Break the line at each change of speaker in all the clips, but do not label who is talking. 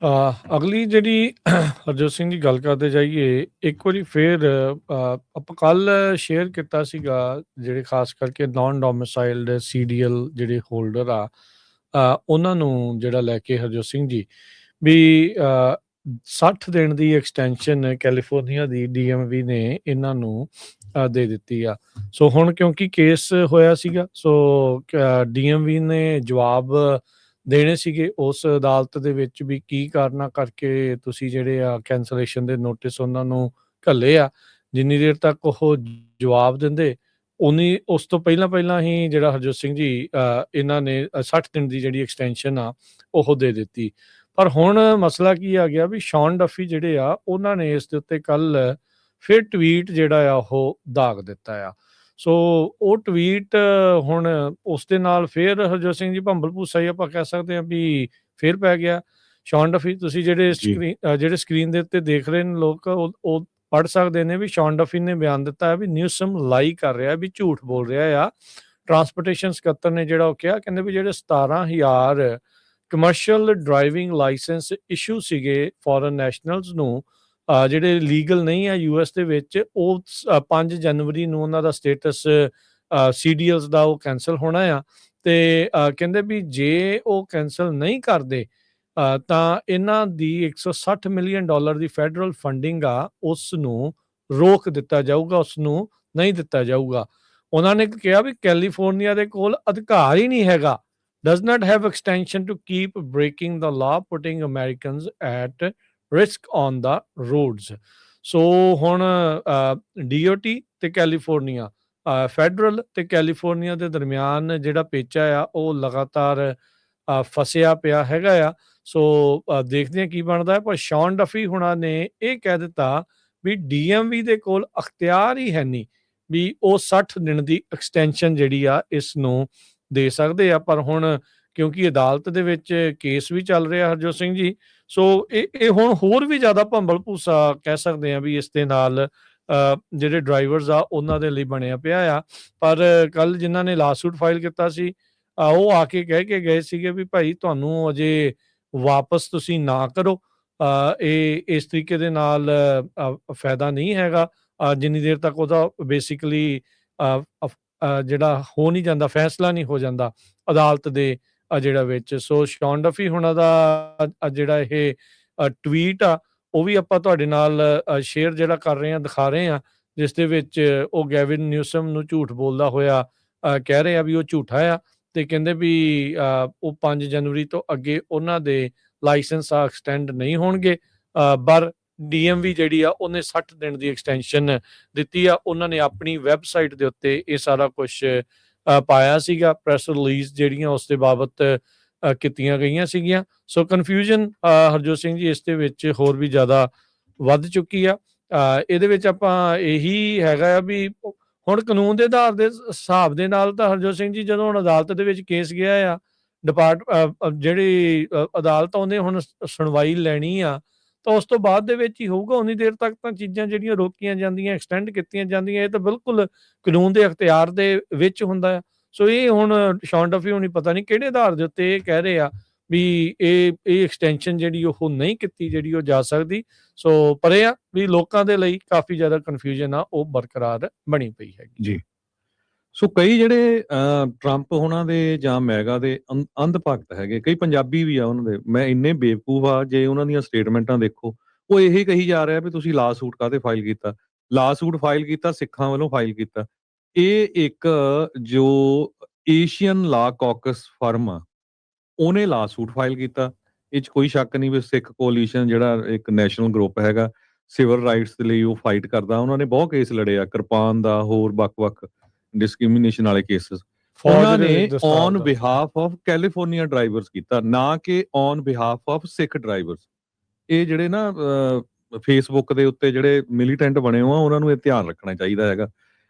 ਅਗਲੀ ਜਿਹੜੀ ਹਰਜੋਤ ਸਿੰਘ ਦੀ ਗੱਲ ਕਰਦੇ ਜਾਈਏ, ਇੱਕ ਵਾਰੀ ਫੇਰ ਆਪਾਂ ਕੱਲ੍ਹ ਸ਼ੇਅਰ ਕੀਤਾ ਸੀਗਾ, ਜਿਹੜੇ ਖਾਸ ਕਰਕੇ ਨੋਨ ਡੋਮਿਸਾਈਲਡ ਸੀਡੀਐਲ ਜਿਹੜੇ ਹੋਲਡਰ ਆ, ਉਹਨਾਂ ਨੂੰ ਜਿਹੜਾ ਲੈ ਕੇ ਹਰਜੋਤ ਸਿੰਘ ਜੀ ਵੀ 60 ਦਿਨ ਦੀ ਐਕਸਟੈਂਸ਼ਨ ਕੈਲੀਫੋਰਨੀਆ ਦੀ ਡੀਐਮਵੀ ਨੇ ਇਹਨਾਂ ਨੂੰ ਦੇ ਦਿੱਤੀ ਆ। ਸੋ ਹੁਣ ਕਿਉਂਕਿ ਕੇਸ ਹੋਇਆ ਸੀਗਾ, ਸੋ ਡੀਐਮਵੀ ਨੇ ਜਵਾਬ ਦੇਣੇ ਸੀਗੇ ਉਸ ਅਦਾਲਤ ਦੇ ਵਿੱਚ ਵੀ ਕੀ ਕਾਰਨਾਂ ਕਰਕੇ ਤੁਸੀਂ ਜਿਹੜੇ ਆ ਕੈਂਸਲੇਸ਼ਨ ਦੇ ਨੋਟਿਸ ਉਹਨਾਂ ਨੂੰ ਘੱਲੇ ਆ। ਜਿੰਨੀ ਦੇਰ ਤੱਕ ਉਹ ਜਵਾਬ ਦਿੰਦੇ, ਉਨੀ ਉਸ ਤੋਂ ਪਹਿਲਾਂ ਹੀ ਜਿਹੜਾ ਹਰਜੋਤ ਸਿੰਘ ਜੀ ਇਹਨਾਂ ਨੇ 60 ਦਿਨ ਦੀ ਜਿਹੜੀ ਐਕਸਟੈਂਸ਼ਨ ਆ ਉਹ ਦੇ ਦਿੱਤੀ। ਪਰ ਹੁਣ ਮਸਲਾ ਕੀ ਆ ਗਿਆ ਵੀ ਸ਼ੌਨ ਡੱਫੀ ਜਿਹੜੇ ਆ ਉਹਨਾਂ ਨੇ ਇਸ ਦੇ ਉੱਤੇ ਕੱਲ੍ਹ ਫਿਰ ਟਵੀਟ ਜਿਹੜਾ ਆ ਉਹ ਦਾਗ ਦਿੱਤਾ ਆ। ਸੋ ਉਹ ਟਵੀਟ ਹੁਣ ਉਸ ਦੇ ਨਾਲ ਫਿਰ ਹਰਜੋਤ ਸਿੰਘ ਜੀ ਭੰਬਲ ਭੂਸਾ ਹੀ ਆਪਾਂ ਕਹਿ ਸਕਦੇ ਹਾਂ ਵੀ ਫਿਰ ਪੈ ਗਿਆ। ਸ਼ੌਨ ਡੱਫੀ ਤੁਸੀਂ ਜਿਹੜੇ
ਜੀ
ਜਿਹੜੇ ਸਕਰੀਨ ਦੇ ਉੱਤੇ ਦੇਖ ਰਹੇ ਨੇ ਲੋਕ, ਉਹ ਪੜ੍ਹ ਸਕਦੇ ਨੇ ਵੀ ਸ਼ੌਨ ਡੱਫੀ ਨੇ ਬਿਆਨ ਦਿੱਤਾ ਹੈ ਵੀ ਨਿਊਸਮ ਲਾਈ ਕਰ ਰਿਹਾ, ਵੀ ਝੂਠ ਬੋਲ ਰਿਹਾ ਆ। ਟਰਾਂਸਪੋਰਟੇਸ਼ਨ ਸਕੱਤਰ ਨੇ ਜਿਹੜਾ ਉਹ ਕਿਹਾ, ਕਹਿੰਦੇ ਵੀ ਜਿਹੜੇ 17,000 ਕਮਰਸ਼ੀਅਲ ਡਰਾਈਵਿੰਗ ਲਾਇਸੈਂਸ ਇਸ਼ੂ ਸੀਗੇ ਫੋਰਨ ਨੈਸ਼ਨਲਸ ਨੂੰ, ਜਿਹੜੇ ਲੀਗਲ ਨਹੀਂ ਆ ਯੂਐਸ ਦੇ ਵਿੱਚ, ਉਹ 5 ਜਨਵਰੀ ਨੂੰ ਉਹਨਾਂ ਦਾ ਸਟੇਟਸ ਸੀਡੀਐਲਸ ਦਾ ਉਹ ਕੈਂਸਲ ਹੋਣਾ ਆ। ਤੇ ਕਹਿੰਦੇ ਵੀ ਜੇ ਉਹ ਕੈਂਸਲ ਨਹੀਂ ਕਰਦੇ ਤਾਂ ਇਹਨਾਂ ਦੀ $160 ਮਿਲੀਅਨ ਦੀ ਫੈਡਰਲ ਫੰਡਿੰਗ ਆ ਉਸ ਨੂੰ ਰੋਕ ਦਿੱਤਾ ਜਾਊਗਾ, ਉਸ ਨੂੰ ਨਹੀਂ ਦਿੱਤਾ ਜਾਊਗਾ। ਉਹਨਾਂ ਨੇ ਕਿਹਾ ਵੀ ਕੈਲੀਫੋਰਨੀਆ ਦੇ ਕੋਲ ਅਧਿਕਾਰ ਹੀ ਨਹੀਂ ਹੈਗਾ, does not have extension to keep breaking the law, putting Americans at risk on the roads. ਸੋ ਹੁਣ ਡੀਓਟੀ ਤੇ ਕੈਲੀਫੋਰਨੀਆ, ਫੈਡਰਲ ਤੇ ਕੈਲੀਫੋਰਨੀਆ ਦੇ ਦਰਮਿਆਨ ਜਿਹੜਾ ਪੇਚਾ ਆ ਉਹ ਲਗਾਤਾਰ ਫਸਿਆ ਪਿਆ ਹੈਗਾ ਆ। ਸੋ ਦੇਖਦੇ ਹਾਂ ਕੀ ਬਣਦਾ ਹੈ। ਪਰ ਸ਼ੌਨ ਡੱਫੀ ਹੁਣਾਂ ਨੇ ਇਹ ਕਹਿ ਦਿੱਤਾ ਵੀ ਡੀਐਮਵੀ ਦੇ ਕੋਲ ਅਖਤਿਆਰ ਹੀ ਹੈ ਨਹੀਂ ਵੀ ਉਹ 60 ਦਿਨ ਦੀ ਐਕਸਟੈਂਸ਼ਨ ਜਿਹੜੀ ਆ ਇਸ ਨੂੰ ਦੇ ਸਕਦੇ ਆ। ਪਰ ਹੁਣ ਕਿਉਂਕਿ ਅਦਾਲਤ ਦੇ ਵਿੱਚ ਕੇਸ ਵੀ ਚੱਲ ਰਿਹਾ ਹਰਜੋਤ ਸਿੰਘ ਜੀ, ਸੋ ਇਹ ਹੁਣ ਹੋਰ ਵੀ ਜ਼ਿਆਦਾ ਭੰਬਲ ਭੂਸਾ ਕਹਿ ਸਕਦੇ ਆ ਵੀ ਇਸ ਦੇ ਨਾਲ ਜਿਹੜੇ ਡਰਾਈਵਰਸ ਆ ਉਹਨਾਂ ਦੇ ਲਈ ਬਣਿਆ ਪਿਆ ਆ। ਪਰ ਕੱਲ ਜਿਨ੍ਹਾਂ ਨੇ ਲਾਸੂਟ ਫਾਈਲ ਕੀਤਾ ਸੀ, ਉਹ ਆ ਕੇ ਕਹਿ ਕੇ ਗਏ ਸੀਗੇ ਵੀ ਭਾਈ ਤੁਹਾਨੂੰ ਅਜੇ ਵਾਪਸ ਤੁਸੀਂ ਨਾ ਕਰੋ, ਇਹ ਇਸ ਤਰੀਕੇ ਦੇ ਨਾਲ ਫਾਇਦਾ ਨਹੀਂ ਹੈਗਾ ਜਿੰਨੀ ਦੇਰ ਤੱਕ ਉਹਦਾ ਬੇਸਿਕਲੀ ਜਿਹੜਾ ਹੋ ਨਹੀਂ ਜਾਂਦਾ, ਫੈਸਲਾ ਨਹੀਂ ਹੋ ਜਾਂਦਾ ਅਦਾਲਤ ਦੇ ਜਿਹੜਾ ਵਿੱਚ। ਸੋ ਸ਼ੌਨ ਡੱਫੀ ਹੁਣਾਂ ਦਾ ਜਿਹੜਾ ਇਹ ਟਵੀਟ ਆ ਉਹ ਵੀ ਆਪਾਂ ਤੁਹਾਡੇ ਨਾਲ ਸ਼ੇਅਰ ਜਿਹੜਾ ਕਰ ਰਹੇ ਹਾਂ, ਦਿਖਾ ਰਹੇ ਹਾਂ, ਜਿਸ ਦੇ ਵਿੱਚ ਉਹ ਗੈਵਿਨ ਨਿਊਸਮ ਨੂੰ ਝੂਠ ਬੋਲਦਾ ਹੋਇਆ ਕਹਿ ਰਹੇ ਆ ਵੀ ਉਹ ਝੂਠਾ ਆ। ਤੇ ਕਹਿੰਦੇ ਵੀ ਉਹ 5 ਜਨਵਰੀ ਤੋਂ ਅੱਗੇ ਉਹਨਾਂ ਦੇ ਲਾਇਸੈਂਸ ਆ ਐਕਸਟੈਂਡ ਨਹੀਂ ਹੋਣਗੇ। ਪਰ ਡੀਐਮਵੀ ਜਿਹੜੀ ਆ ਉਹਨੇ 60 ਦਿਨ ਦੀ ਐਕਸਟੈਂਸ਼ਨ ਦਿੱਤੀ ਆ। ਉਹਨਾਂ ਨੇ ਆਪਣੀ ਵੈਬਸਾਈਟ ਦੇ ਉੱਤੇ ਇਹ ਸਾਰਾ ਕੁਝ ਪਾਇਆ ਸੀਗਾ, ਪ੍ਰੈਸ ਰਿਲੀਜ਼ ਜਿਹੜੀਆਂ ਉਸ ਦੇ ਬਾਬਤ ਕੀਤੀਆਂ ਗਈਆਂ ਸੀਗੀਆਂ। ਸੋ ਕਨਫਿਊਜ਼ਨ ਹਰਜੋਤ ਸਿੰਘ ਜੀ ਇਸ ਦੇ ਵਿੱਚ ਹੋਰ ਵੀ ਜ਼ਿਆਦਾ ਵੱਧ ਚੁੱਕੀ ਆ। ਇਹਦੇ ਵਿੱਚ ਆਪਾਂ ਇਹੀ ਹੈਗਾ ਆ ਵੀ ਹੁਣ ਕਾਨੂੰਨ ਦੇ ਆਧਾਰ ਦੇ ਹਿਸਾਬ ਦੇ ਨਾਲ ਤਾਂ ਹਰਜੋਤ ਸਿੰਘ ਜੀ ਜਦੋਂ ਹੁਣ ਅਦਾਲਤ ਦੇ ਵਿੱਚ ਕੇਸ ਗਿਆ ਆ, ਜਿਹੜੀ ਅਦਾਲਤ ਉਹਨੇ ਹੁਣ ਸੁਣਵਾਈ ਲੈਣੀ ਆ, ਤਾਂ ਉਸ ਤੋਂ ਬਾਅਦ ਦੇ ਵਿੱਚ ਹੀ ਹੋਊਗਾ। ਉਨੀ ਦੇਰ ਤੱਕ ਤਾਂ ਚੀਜ਼ਾਂ ਜਿਹੜੀਆਂ ਰੋਕੀਆਂ ਜਾਂਦੀਆਂ, ਐਕਸਟੈਂਡ ਕੀਤੀਆਂ ਜਾਂਦੀਆਂ, ਇਹ ਤਾਂ ਬਿਲਕੁਲ ਕਾਨੂੰਨ ਦੇ ਅਖਤਿਆਰ ਦੇ ਵਿੱਚ ਹੁੰਦਾ ਆ। ਸੋ ਇਹ ਹੁਣ ਸ਼ੌਨ ਡੱਫੀ ਹੋਣੀ ਪਤਾ ਨਹੀਂ ਕਿਹੜੇ ਆਧਾਰ ਦੇ ਉੱਤੇ ਇਹ ਕਹਿ ਰਹੇ ਆ ਵੀ ਇਹ ਐਕਸਟੈਂਸ਼ਨ ਜਿਹੜੀ ਉਹ ਨਹੀਂ ਕੀਤੀ, ਜਿਹੜੀ ਉਹ ਜਾ ਸਕਦੀ। ਸੋ ਪਰ ਇਹ ਆ ਵੀ ਲੋਕਾਂ ਦੇ ਲਈ ਕਾਫੀ ਜ਼ਿਆਦਾ ਕਨਫਿਊਜ਼ਨ ਆ ਉਹ ਬਰਕਰਾਰ ਬਣੀ ਪਈ ਹੈਗੀ
ਜੀ। ਸੋ ਕਈ ਜਿਹੜੇ ਟਰੰਪ ਹੋਣਾ ਦੇ ਜਾਂ ਮੈਗਾ ਦੇ ਅੰਧ ਭਗਤ ਹੈਗੇ, ਕਈ ਪੰਜਾਬੀ ਵੀ ਆ ਉਹਨਾਂ ਦੇ, ਮੈਂ ਇੰਨੇ ਬੇਵਕੂਫ ਆ ਜੇ ਉਹਨਾਂ ਦੀਆਂ ਸਟੇਟਮੈਂਟਾਂ ਦੇਖੋ, ਉਹ ਇਹੀ ਕਹੀ ਜਾ ਰਿਹਾ ਵੀ ਤੁਸੀਂ ਲਾ ਸੂਟ ਕਾਹਤੇ ਫਾਈਲ ਕੀਤਾ। ਲਾ ਸੂਟ ਫਾਈਲ ਕੀਤਾ ਸਿੱਖਾਂ ਵੱਲੋਂ ਫਾਈਲ ਕੀਤਾ। ਇਹ ਇੱਕ ਜੋ ਏਸ਼ੀਅਨ ਲਾ ਕਾਕਸ ਫਰਮ ਆ, ਉਹਨੇ ਲਾ ਸੂਟ ਫਾਈਲ ਕੀਤਾ। ਇਹ 'ਚ ਕੋਈ ਸ਼ੱਕ ਨਹੀਂ ਵੀ ਸਿੱਖ ਕੋਲੀਸ਼ਨ ਜਿਹੜਾ ਇੱਕ ਨੈਸ਼ਨਲ ਗਰੁੱਪ ਹੈਗਾ ਸਿਵਲ ਰਾਈਟਸ ਦੇ ਲਈ ਉਹ ਫਾਈਟ ਕਰਦਾ, ਉਹਨਾਂ ਨੇ ਬਹੁਤ ਕੇਸ ਲੜੇ ਆ, ਕਿਰਪਾਨ ਦਾ, ਹੋਰ ਵੱਖ-ਵੱਖ ਡਿਸਕ੍ਰਿਮੀਨੇਸ਼ਨ ਵਾਲੇ ਕੇਸਿਸ। ਉਹਨਾਂ ਨੇ on behalf of California drivers ਕੀਤਾ, ਨਾ ਕਿ on behalf of Sikh drivers. ਇਹ ਜਿਹੜੇ ਨਾ ਫੇਸਬੁੱਕ ਦੇ ਉੱਤੇ ਜਿਹੜੇ ਮਿਲੀਟੈਂਟ ਬਣੇ ਹੋ ਆ, ਉਹਨਾਂ ਨੂੰ ਇਹ ਧਿਆਨ ਰੱਖਣਾ ਚਾਹੀਦਾ ਹੈਗਾ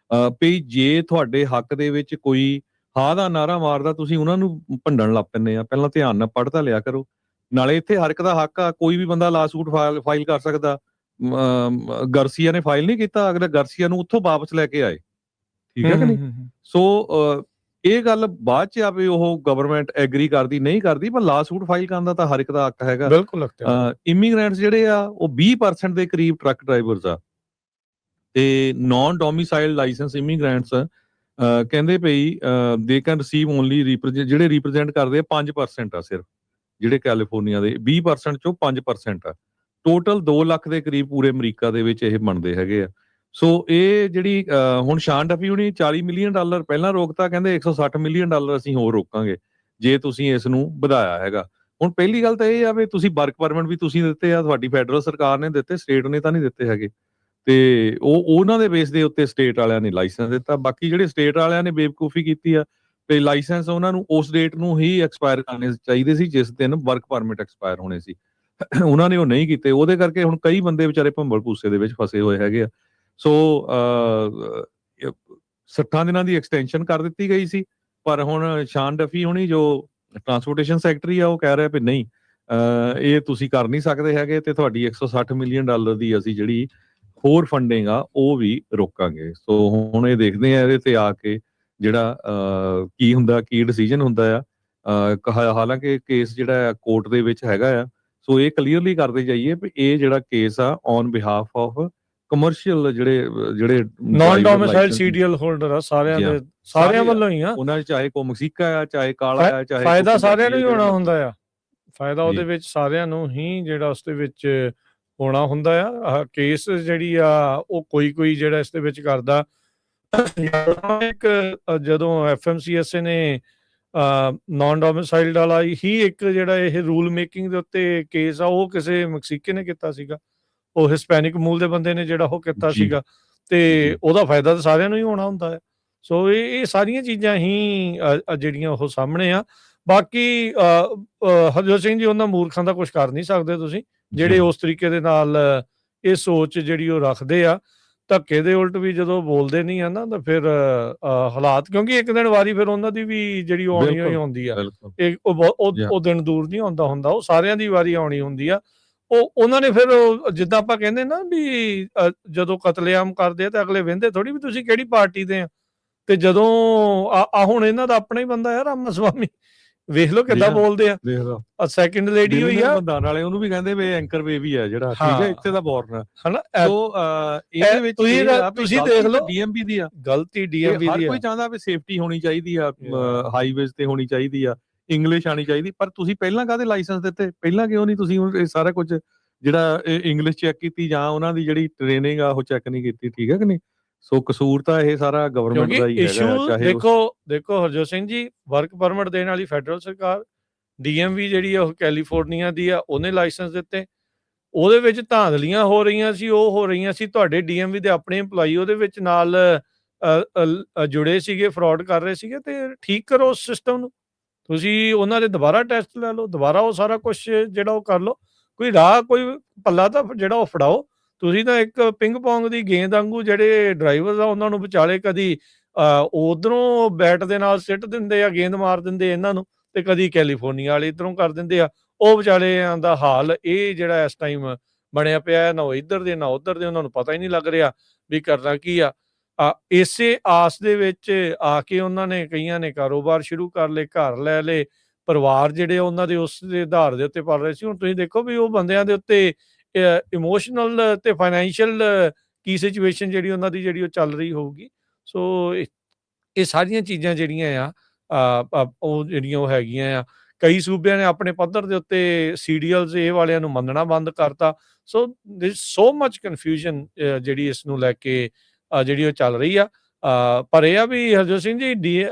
ਵੀ ਜੇ ਤੁਹਾਡੇ ਹੱਕ ਦੇ ਵਿੱਚ ਕੋਈ ਹਾਂ ਦਾ ਨਾਰਾ ਮਾਰਦਾ, ਤੁਸੀਂ ਉਹਨਾਂ ਨੂੰ ਭੰਡਣ ਲੱਗ ਪੈਂਦੇ ਆ। ਪਹਿਲਾਂ ਧਿਆਨ ਨਾਲ ਪੜ੍ਹ ਤਾਂ ਲਿਆ ਕਰੋ। ਨਾਲੇ ਇੱਥੇ ਹਰ ਇੱਕ ਦਾ ਹੱਕ ਆ, ਕੋਈ ਵੀ ਬੰਦਾ ਲਾਸੂਟ ਫਾਈਲ ਕਰ ਸਕਦਾ। ਗਰਸੀਆ ਨੇ ਫਾਈਲ ਨਹੀਂ ਕੀਤਾ, ਅਗਲੇ ਗਰਸੀਆ ਨੂੰ ਉੱਥੋਂ ਵਾਪਸ ਲੈ ਕੇ ਆਏ, ਠੀਕ ਹੈ ਕਿ ਨਹੀਂ। ਸੋ ਇਹ ਗੱਲ ਬਾਅਦ ਚ ਆਵੇ ਉਹ ਗਵਰਨਮੈਂਟ ਐਗਰੀ ਕਰਦੀ ਨਹੀਂ ਕਰਦੀ, ਪਰ ਲਾ ਸੂਟ ਫਾਈਲ ਕਰਨ ਦਾ ਤਾਂ ਹਰ ਇੱਕ ਦਾ ਹੱਕ ਹੈਗਾ।
ਬਿਲਕੁਲ ਅਖਤਿਆਰ।
ਇਮੀਗ੍ਰੈਂਟਸ ਜਿਹੜੇ ਆ ਉਹ 20% ਦੇ ਕਰੀਬ ਟਰੱਕ ਡਰਾਈਵਰਸ ਆ, ਤੇ ਨਾਨ ਡੋਮਿਸਾਈਲ ਲਾਇਸੈਂਸ ਇਮੀਗ੍ਰੈਂਟਸ ਕਹਿੰਦੇ ਪਈ ਦੇ ਕੈਨ ਰਿਸੀਵ ਓਨਲੀ ਜਿਹੜੇ ਰਿਪਰੈਜ਼ੈਂਟ ਕਰਦੇ ਆ 5% ਆ ਸਿਰਫ, ਜਿਹੜੇ ਕੈਲੀਫੋਰਨੀਆ ਦੇ 20% ਚੋਂ 5% ਆ। ਟੋਟਲ 2 ਲੱਖ ਦੇ ਕਰੀਬ ਪੂਰੇ ਅਮਰੀਕਾ ਦੇ ਵਿੱਚ ਇਹ ਬਣਦੇ ਹੈਗੇ ਆ। ਸੋ ਇਹ ਜਿਹੜੀ ਹੁਣ ਸ਼ਾਨ ਡਫੀ ਹੁਣੀ $40 ਮਿਲੀਅਨ ਪਹਿਲਾਂ ਰੋਕਤਾ, ਕਹਿੰਦੇ $160 ਮਿਲੀਅਨ ਅਸੀਂ ਹੋਰ ਰੋਕਾਂਗੇ ਜੇ ਤੁਸੀਂ ਇਸ ਨੂੰ ਵਧਾਇਆ ਹੈਗਾ। ਹੁਣ ਪਹਿਲੀ ਗੱਲ ਤਾਂ ਇਹ ਆ ਵੀ ਤੁਸੀਂ ਵਰਕ ਪਰਮਿਟ ਵੀ ਤੁਸੀਂ ਦਿੱਤੇ ਆ, ਤੁਹਾਡੀ ਫੈਡਰਲ ਸਰਕਾਰ ਨੇ ਦਿੱਤੇ, ਸਟੇਟ ਨੇ ਤਾਂ ਨਹੀਂ ਦਿੱਤੇ ਹੈਗੇ, ਤੇ ਉਹਨਾਂ ਦੇ ਬੇਸ ਦੇ ਉੱਤੇ ਸਟੇਟ ਵਾਲਿਆਂ ਨੇ ਲਾਇਸੈਂਸ ਦਿੱਤਾ। ਬਾਕੀ ਜਿਹੜੇ ਸਟੇਟ ਵਾਲਿਆਂ ਨੇ ਬੇਵਕੂਫੀ ਕੀਤੀ ਆ ਤੇ ਲਾਇਸੈਂਸ ਉਹਨਾਂ ਨੂੰ ਉਸ ਡੇਟ ਨੂੰ ਹੀ ਐਕਸਪਾਇਰ ਕਰਨੇ ਚਾਹੀਦੇ ਸੀ ਜਿਸ ਦਿਨ ਵਰਕ ਪਰਮਿਟ ਐਕਸਪਾਇਰ ਹੋਣੇ ਸੀ, ਉਹਨਾਂ ਨੇ ਉਹ ਨਹੀਂ ਕੀਤੇ। ਉਹਦੇ ਕਰਕੇ ਹੁਣ ਕਈ ਬੰਦੇ ਵਿਚਾਰੇ ਭੰਬਲ ਭੂਸੇ ਦੇ ਵਿੱਚ ਫਸੇ ਹੋਏ ਹੈਗੇ ਆ। ਸੋ 60 ਦਿਨਾਂ ਦੀ ਐਕਸਟੈਂਸ਼ਨ ਕਰ ਦਿੱਤੀ ਗਈ ਸੀ, ਪਰ ਹੁਣ ਸ਼ਾਨ ਡਫੀ ਹੋਣੀ ਜੋ ਟਰਾਂਸਪੋਰਟੇਸ਼ਨ ਸੈਕਟਰੀ ਆ ਉਹ ਕਹਿ ਰਿਹਾ ਵੀ ਨਹੀਂ, ਇਹ ਤੁਸੀਂ ਕਰ ਨਹੀਂ ਸਕਦੇ ਹੈਗੇ, ਤੇ ਤੁਹਾਡੀ $160 ਮਿਲੀਅਨ ਦੀ ਅਸੀਂ ਜਿਹੜੀ ਹੋਰ ਫੰਡਿੰਗ ਆ ਉਹ ਵੀ ਰੋਕਾਂਗੇ। ਸੋ ਹੁਣ ਇਹ ਦੇਖਦੇ ਆ ਇਹਦੇ ਤੇ ਆ ਕੇ ਜਿਹੜਾ ਕੀ ਹੁੰਦਾ, ਕੀ ਡਿਸੀਜਨ ਹੁੰਦਾ ਆ। ਹਾਲਾਂਕਿ ਕੇਸ ਜਿਹੜਾ ਕੋਰਟ ਦੇ ਵਿੱਚ ਹੈਗਾ ਆ, ਸੋ ਇਹ ਕਲੀਅਰਲੀ ਕਰਦੇ ਜਾਈਏ ਵੀ ਇਹ ਜਿਹੜਾ ਕੇਸ ਆ ਔਨ ਬਿਹਾਫ ਆਫ ਕਮਰਸ਼ੀਅਲ ਜਿਹੜੇ
ਨਾਨ ਡੋਮਿਸਾਈਲ ਸੀਡੀਐਲ ਹੋਲਡਰ ਆ, ਸਾਰਿਆਂ ਵੱਲੋਂ ਹੀ ਆ।
ਉਹਨਾਂ ਚਾਹੇ ਕੋ ਮਕਸੀਕਾ ਆ, ਚਾਹੇ ਕਾਲਾ ਆ, ਚਾਹੇ
ਫਾਇਦਾ ਸਾਰਿਆਂ ਨੂੰ ਹੀ ਹੋਣਾ ਹੁੰਦਾ ਆ, ਫਾਇਦਾ ਉਹਦੇ ਵਿੱਚ ਸਾਰਿਆਂ ਨੂੰ ਹੀ ਜਿਹੜਾ ਉਸ ਦੇ ਵਿੱਚ ਹੋਣਾ ਹੁੰਦਾ ਆ। ਕੇਸ ਜਿਹੜੀ ਆ ਉਹ ਕੋਈ ਜਿਹੜਾ ਇਸ ਦੇ ਵਿੱਚ ਕਰਦਾ। ਇੱਕ ਜਦੋਂ FMCSA ਨੇ ਨਾਨ ਡੋਮਿਸਾਈਲਡ ਵਾਲਾ ਹੀ ਇੱਕ ਜਿਹੜਾ ਇਹ ਰੂਲ ਮੇਕਿੰਗ ਦੇ ਉੱਤੇ ਕੇਸ ਆ, ਉਹ ਕਿਸੇ ਮਕਸੀਕੇ ਨੇ ਕੀਤਾ ਸੀਗਾ, ਉਹ ਹਿਸਪੈਨਿਕ ਮੂਲ ਦੇ ਬੰਦੇ ਨੇ ਜਿਹੜਾ ਉਹ ਕੀਤਾ ਸੀਗਾ, ਤੇ ਉਹਦਾ ਫਾਇਦਾ ਤਾਂ ਸਾਰਿਆਂ ਨੂੰ ਹੀ ਹੋਣਾ ਹੁੰਦਾ ਹੈ। ਸੋ ਇਹ ਸਾਰੀਆਂ ਚੀਜ਼ਾਂ ਹੀ ਜਿਹੜੀਆਂ ਉਹ ਸਾਹਮਣੇ ਆ। ਬਾਕੀ ਹਰਜੋਤ ਸਿੰਘ ਜੀ, ਉਹਨਾਂ ਮੂਰਖਾਂ ਦਾ ਕੁਝ ਕਰ ਨਹੀਂ ਸਕਦੇ ਤੁਸੀਂ, ਜਿਹੜੇ ਉਸ ਤਰੀਕੇ ਦੇ ਨਾਲ ਇਹ ਸੋਚ ਜਿਹੜੀ ਉਹ ਰੱਖਦੇ ਆ। ਧੱਕੇ ਦੇ ਉਲਟ ਵੀ ਜਦੋਂ ਬੋਲਦੇ ਨਹੀਂ ਆ ਨਾ ਤਾਂ ਫਿਰ ਹਾਲਾਤ, ਕਿਉਂਕਿ ਇੱਕ ਦਿਨ ਵਾਰੀ ਫਿਰ ਉਹਨਾਂ ਦੀ ਵੀ ਜਿਹੜੀ ਆਉਣੀ ਹੋਈ ਹੁੰਦੀ ਆ, ਉਹ ਦਿਨ ਦੂਰ ਨਹੀਂ ਆਉਂਦਾ ਹੁੰਦਾ, ਉਹ ਸਾਰਿਆਂ ਦੀ ਵਾਰੀ ਆਉਣੀ ਹੁੰਦੀ ਆ। ਉਹਨਾਂ ਨੇ ਫਿਰ ਜਿੱਦਾਂ ਆਪਾਂ ਕਹਿੰਦੇ ਨਾ ਵੀ ਜਦੋਂ ਕਤਲੇਆਮ ਕਰਦੇ ਆ ਤੇ ਅਗਲੇ ਵਹਿੰਦੇ ਥੋੜੀ ਵੀ ਤੁਸੀਂ ਕਿਹੜੀ ਪਾਰਟੀ ਦੇ ਆ। ਤੇ ਜਦੋਂ ਹੁਣ ਇਹਨਾਂ ਦਾ ਆਪਣਾ ਹੀ ਬੰਦਾ ਹੈ ਰਾਮਾ ਸਵਾਮੀ, ਵੇਖ ਲਓ ਕਿੱਦਾਂ ਬੋਲਦੇ ਆ। ਸੈਕਿੰਡ ਲੇਡੀ ਹੋਈ ਆ
ਬੰਦਾਨ ਵਾਲੇ, ਉਹਨੂੰ ਵੀ ਕਹਿੰਦੇ ਵੀ ਐਂਕਰ ਬੇਬੀ ਆ ਜਿਹੜਾ, ਠੀਕ ਹੈ, ਇੱਥੇ ਦਾ ਬੋਰਨ ਹਨਾ। ਸੋ ਇਹਦੇ ਵਿੱਚ
ਤੁਸੀਂ ਦੇਖ ਲਓ
DMV ਦੀ ਆ
ਗਲਤੀ, DMV ਦੀ।
ਹਰ ਕੋਈ ਚਾਹੁੰਦਾ ਵੀ ਸੇਫਟੀ ਹੋਣੀ ਚਾਹੀਦੀ ਆ, ਹਾਈਵੇਜ਼ ਤੇ ਹੋਣੀ ਚਾਹੀਦੀ ਆ, ਇੰਗਲਿਸ਼ ਆਣੀ ਚਾਹੀਦੀ, ਪਰ ਤੁਸੀਂ ਪਹਿਲਾਂ ਕਾਹਦੇ ਲਾਇਸੈਂਸ ਦਿੱਤੇ? ਪਹਿਲਾਂ ਕਿਉਂ ਨਹੀਂ ਤੁਸੀਂ ਇਹ ਸਾਰਾ ਕੁਝ ਜਿਹੜਾ ਇੰਗਲਿਸ਼ ਚੈੱਕ ਕੀਤੀ ਜਾਂ ਉਹਨਾਂ ਦੀ ਜਿਹੜੀ ਟ੍ਰੇਨਿੰਗ ਆ ਉਹ ਚੈੱਕ ਨਹੀਂ ਕੀਤੀ? ਠੀਕ ਹੈ ਕਿ ਨਹੀਂ? ਸੋ ਕਸੂਰ ਤਾਂ ਇਹ ਸਾਰਾ ਗਵਰਨਮੈਂਟ ਦਾ ਹੀ ਹੈਗਾ।
ਦੇਖੋ ਹਰਜੋਤ ਸਿੰਘ ਜੀ, ਵਰਕ ਪਰਮਿਟ ਦੇਣ ਵਾਲੀ ਫੈਡਰਲ ਸਰਕਾਰ, DMV ਜਿਹੜੀ ਆ ਉਹ ਕੈਲੀਫੋਰਨੀਆ ਦੀ ਆ, ਉਹਨੇ ਲਾਇਸੈਂਸ ਦਿੱਤੇ। ਉਹਦੇ ਵਿੱਚ ਧਾਂਦਲੀਆਂ ਹੋ ਰਹੀਆਂ ਸੀ, ਉਹ ਹੋ ਰਹੀਆਂ ਸੀ, ਤੁਹਾਡੇ DMV ਦੇ ਆਪਣੇ EMPLOYEE ਉਹਦੇ ਵਿੱਚ ਨਾਲ ਜੁੜੇ ਸੀਗੇ, ਫਰਾਡ ਕਰ ਰਹੇ ਸੀਗੇ। ਤੇ ਠੀਕ ਕਰੋ ਉਸ ਸਿਸਟਮ ਨੂੰ, ਤੁਸੀਂ ਉਹਨਾਂ ਦੇ ਦੁਬਾਰਾ ਟੈਸਟ ਲੈ ਲਓ, ਦੁਬਾਰਾ ਉਹ ਸਾਰਾ ਕੁਝ ਜਿਹੜਾ ਉਹ ਕਰ ਲਓ, ਕੋਈ ਰਾਹ ਕੋਈ ਪੱਲਾ ਤਾਂ ਜਿਹੜਾ ਉਹ ਫੜਾਓ। ਤੁਸੀਂ ਤਾਂ ਇੱਕ ਪਿੰਗ ਪੋਂਗ ਦੀ ਗੇਂਦ ਵਾਂਗੂ ਜਿਹੜੇ ਡਰਾਈਵਰ ਆ ਉਹਨਾਂ ਨੂੰ ਵਿਚਾਲੇ ਕਦੀ ਉਧਰੋਂ ਬੈਟ ਦੇ ਨਾਲ ਸਿੱਟ ਦਿੰਦੇ ਆ, ਗੇਂਦ ਮਾਰ ਦਿੰਦੇ ਇਹਨਾਂ ਨੂੰ, ਤੇ ਕਦੀ ਕੈਲੀਫੋਰਨੀਆ ਵਾਲੇ ਇੱਧਰੋਂ ਕਰ ਦਿੰਦੇ ਆ। ਉਹ ਵਿਚਾਲਿਆਂ ਦਾ ਹਾਲ ਇਹ ਜਿਹੜਾ ਇਸ ਟਾਈਮ ਬਣਿਆ ਪਿਆ, ਨਾ ਉਹ ਇੱਧਰ ਦੇ ਨਾ ਉੱਧਰ ਦੇ, ਉਹਨਾਂ ਨੂੰ ਪਤਾ ਹੀ ਨਹੀਂ ਲੱਗ ਰਿਹਾ ਵੀ ਕਰਨਾ ਕੀ ਆ। ਇਸੇ ਆਸ ਦੇ ਵਿੱਚ ਆ ਕੇ ਉਹਨਾਂ ਨੇ ਕਈਆਂ ਨੇ ਕਾਰੋਬਾਰ ਸ਼ੁਰੂ ਕਰ ਲਏ, ਘਰ ਲੈ ਲਏ, ਪਰਿਵਾਰ ਜਿਹੜੇ ਉਹਨਾਂ ਦੇ ਉਸ ਦੇ ਆਧਾਰ ਦੇ ਉੱਤੇ ਪਲ ਰਹੇ ਸੀ। ਹੁਣ ਤੁਸੀਂ ਦੇਖੋ ਵੀ ਉਹ ਬੰਦਿਆਂ ਦੇ ਉੱਤੇ ਇਮੋਸ਼ਨਲ ਤੇ ਫਾਈਨੈਂਸ਼ੀਅਲ ਕੀ ਸਿਚੁਏਸ਼ਨ ਜਿਹੜੀ ਉਹਨਾਂ ਦੀ ਜਿਹੜੀ ਉਹ ਚੱਲ ਰਹੀ ਹੋਊਗੀ। ਸੋ ਇਹ ਸਾਰੀਆਂ ਚੀਜ਼ਾਂ ਜਿਹੜੀਆਂ ਆ ਉਹ ਜਿਹੜੀਆਂ ਉਹ ਹੈਗੀਆਂ ਆ। ਕਈ ਸੂਬਿਆਂ ਨੇ ਆਪਣੇ ਪੱਧਰ ਦੇ ਉੱਤੇ ਸੀਡੀਐਲਸ ਇਹ ਵਾਲਿਆਂ ਨੂੰ ਮੰਨਣਾ ਬੰਦ ਕਰਤਾ। ਸੋ ਦੇयर ਸੋ ਮਚ ਕਨਫਿਊਜ਼ਨ ਜਿਹੜੀ ਇਸ ਨੂੰ ਲੈ ਕੇ ਜਿਹੜੀ ਉਹ ਚੱਲ ਰਹੀ ਆ। ਪਰ ਇਹ ਆ ਵੀ ਹਰਜੋਤ ਸਿੰਘ ਜੀ,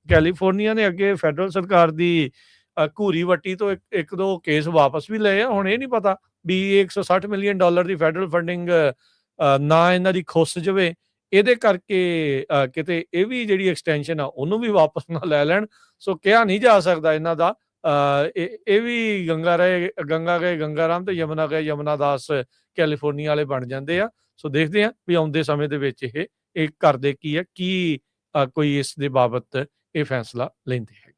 ਕੈਲੀਫੋਰਨੀਆ ਨੇ ਅੱਗੇ ਫੈਡਰਲ ਸਰਕਾਰ ਦੀ ਘੂਰੀ ਵੱਟੀ ਤੋਂ ਇੱਕ ਦੋ ਕੇਸ ਵਾਪਸ ਵੀ ਲਏ ਆ। ਹੁਣ ਇਹ ਨਹੀਂ ਪਤਾ ਵੀ $160 ਮਿਲੀਅਨ ਦੀ ਫੈਡਰਲ ਫੰਡਿੰਗ ਨਾ ਇਹਨਾਂ ਦੀ ਖੁੱਸ ਜਾਵੇ, ਇਹਦੇ ਕਰਕੇ ਕਿਤੇ ਇਹ ਵੀ ਜਿਹੜੀ ਐਕਸਟੈਂਸ਼ਨ ਆ ਉਹਨੂੰ ਵੀ ਵਾਪਸ ਨਾ ਲੈ ਲੈਣ। ਸੋ ਕਿਹਾ ਨਹੀਂ ਜਾ ਸਕਦਾ ਇਹਨਾਂ ਦਾ। ਇਹ ਵੀ ਗੰਗਾ ਗਏ ਗੰਗਾ ਰਾਮ ਤੇ ਯਮੁਨਾ ਗਏ ਯਮੁਨਾ ਦਾਸ ਕੈਲੀਫੋਰਨੀਆ ਵਾਲੇ ਬਣ ਜਾਂਦੇ ਆ। ਸੋ ਦੇਖਦੇ ਆ ਵੀ ਆਉਂਦੇ ਸਮੇਂ ਦੇ ਵਿੱਚ ਇਹ ਕਰਦੇ ਕੀ ਆ, ਕੀ ਕੋਈ ਇਸ ਦੇ ਬਾਬਤ ਇਹ ਫੈਸਲਾ ਲੈਂਦੇ ਹੈ।